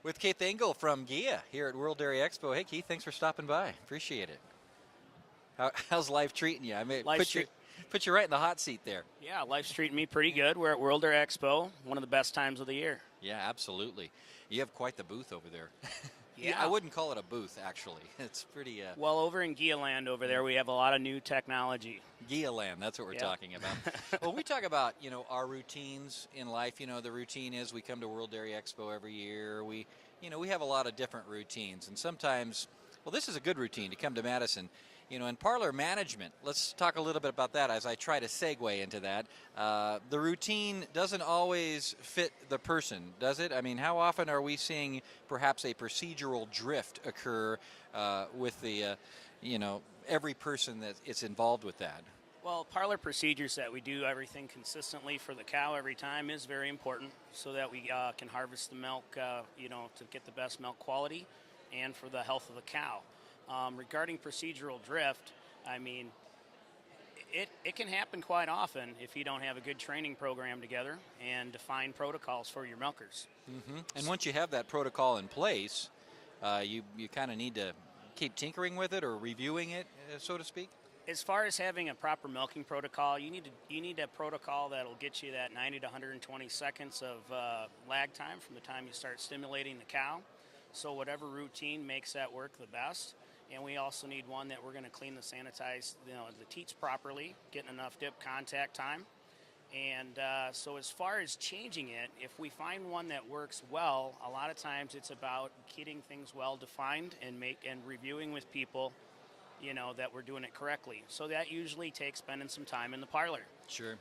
with Keith Engel from GEA here at World Dairy Expo. Hey, Keith, thanks for stopping by. Appreciate it. How's life treating you? I mean, Life's put you right in the hot seat there. Yeah, life's treating me pretty good. We're at World Dairy Expo, one of the best times of the year. Yeah, absolutely. You have quite the booth over there. Yeah. I wouldn't call it a booth, actually. It's pretty... Well, over in GEA land over there, we have a lot of new technology. GEA land, that's what we're talking about. Well, we talk about, our routines in life. The routine is we come to World Dairy Expo every year. We have a lot of different routines. And sometimes, well, this is a good routine to come to Madison. In parlor management, let's talk a little bit about that as I try to segue into that. The routine doesn't always fit the person, does it? I mean, how often are we seeing perhaps a procedural drift occur with the, every person that is involved with that? Well, parlor procedures that we do everything consistently for the cow every time is very important so that we can harvest the milk, to get the best milk quality and for the health of the cow. Regarding procedural drift, I mean, it can happen quite often if you don't have a good training program together and define protocols for your milkers. Mm-hmm. And once you have that protocol in place, you kind of need to keep tinkering with it or reviewing it, so to speak? As far as having a proper milking protocol, you need a protocol that will get you that 90 to 120 seconds of lag time from the time you start stimulating the cow. So whatever routine makes that work the best. And we also need one that we're going to clean the sanitize, the teats properly, getting enough dip contact time. And so as far as changing it, if we find one that works well, a lot of times it's about getting things well defined and reviewing with people, that we're doing it correctly. So that usually takes spending some time in the parlor. Sure.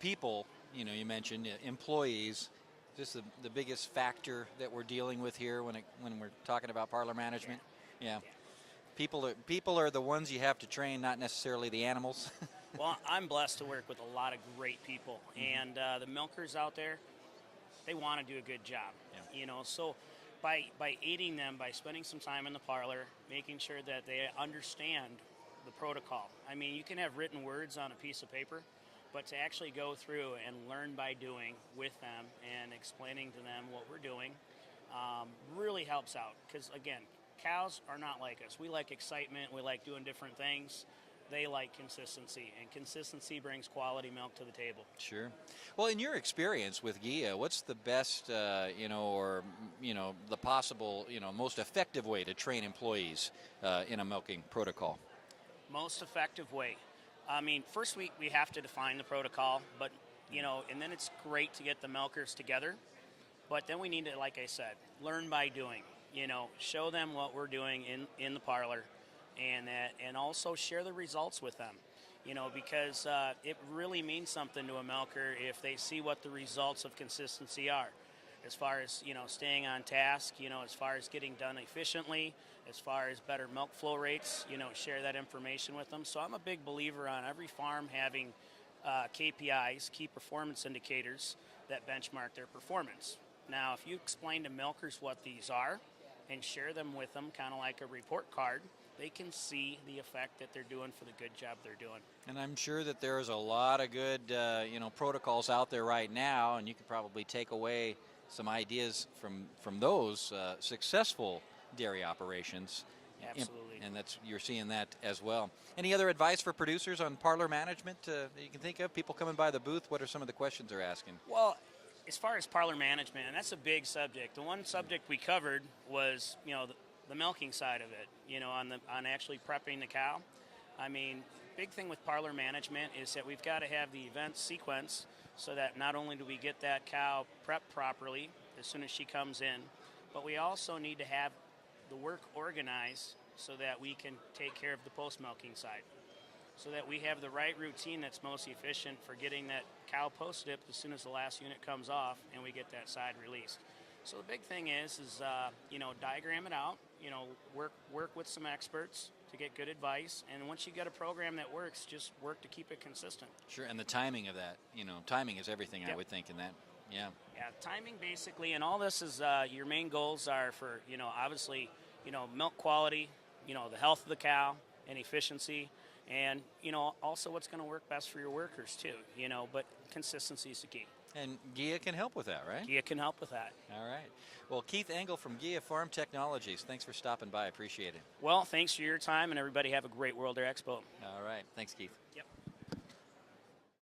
People, you mentioned employees, just the biggest factor that we're dealing with here when we're talking about parlor management. Yeah. People are the ones you have to train, not necessarily the animals. Well, I'm blessed to work with a lot of great people, and the milkers out there, they want to do a good job. Yeah. So by aiding them, by spending some time in the parlor, making sure that they understand the protocol. I mean, you can have written words on a piece of paper, but to actually go through and learn by doing with them and explaining to them what we're doing really helps out. Because, again, cows are not like us. We like excitement. We like doing different things. They like consistency, and consistency brings quality milk to the table. Sure. Well, in your experience with GEA, what's the best, the possible, most effective way to train employees in a milking protocol? Most effective way. I mean, first we have to define the protocol, but, and then it's great to get the milkers together. But then we need to, like I said, learn by doing. Show them what we're doing in the parlor, and also share the results with them. Because it really means something to a milker if they see what the results of consistency are, as far as staying on task, as far as getting done efficiently, as far as better milk flow rates. Share that information with them. So I'm a big believer on every farm having KPIs, key performance indicators, that benchmark their performance. Now, if you explain to milkers what these are and share them with them, kind of like a report card, they can see the effect that they're doing for the good job they're doing. And I'm sure that there's a lot of good, protocols out there right now, and you could probably take away some ideas from those successful dairy operations. Absolutely. And you're seeing that as well. Any other advice for producers on parlor management that you can think of? People coming by the booth, what are some of the questions they're asking? Well, as far as parlor management, and that's a big subject. The one subject we covered was, the milking side of it, on actually prepping the cow. I mean, big thing with parlor management is that we've got to have the event sequence so that not only do we get that cow prepped properly as soon as she comes in, but we also need to have the work organized so that we can take care of the post-milking side, so that we have the right routine that's most efficient for getting that cow post-dipped as soon as the last unit comes off and we get that side released. So the big thing is diagram it out, work with some experts to get good advice, and once you get a program that works, just work to keep it consistent. Sure, and the timing of that, timing is everything. Yep. I would think in that. Yeah. Yeah, timing basically, and all this is your main goals are for, obviously, milk quality, the health of the cow and efficiency, and, also what's going to work best for your workers too, but consistency is the key. And GEA can help with that, right? GEA can help with that. All right. Well, Keith Engel from GEA Farm Technologies, thanks for stopping by. I appreciate it. Well, thanks for your time, and everybody have a great World Dairy Expo. All right. Thanks, Keith. Yep.